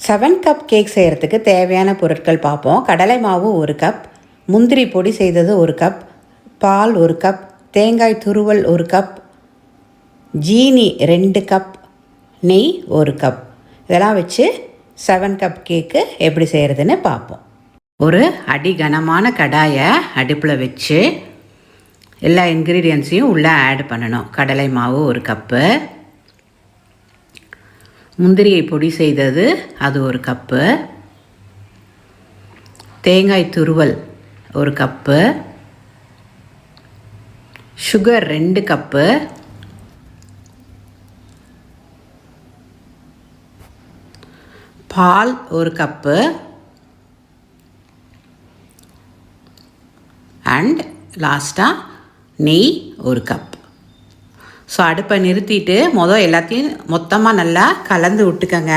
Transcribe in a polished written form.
7 cup cake செய்கிறதுக்கு தேவையான பொருட்கள் பார்ப்போம். கடலை மாவு 1 கப், முந்திரி பொடி செய்தது 1 கப், பால் 1 கப், தேங்காய் துருவல் 1 கப், ஜீனி 2 கப், நெய் 1 கப். இதெல்லாம் வச்சு 7 கப் கேக்கு எப்படி செய்கிறதுன்னு பார்ப்போம். ஒரு அடிகனமான கடாயை அடுப்பில் வச்சு எல்லா இன்க்ரீடியன்ஸையும் உள்ளே ஆட் பண்ணணும். கடலை மாவு 1 கப்பு, முந்திரியை பொடி செய்தது அது 1 கப்பு, தேங்காய் துருவல் 1 கப்பு, சுகர் 2 கப்பு, பால் 1 கப்பு அண்ட் லாஸ்ட்டாக நெய் 1 கப். ஸோ அடுப்பை நிறுத்திட்டு எல்லாத்தையும் மொத்தமாக நல்லா கலந்து விட்டுக்கங்க.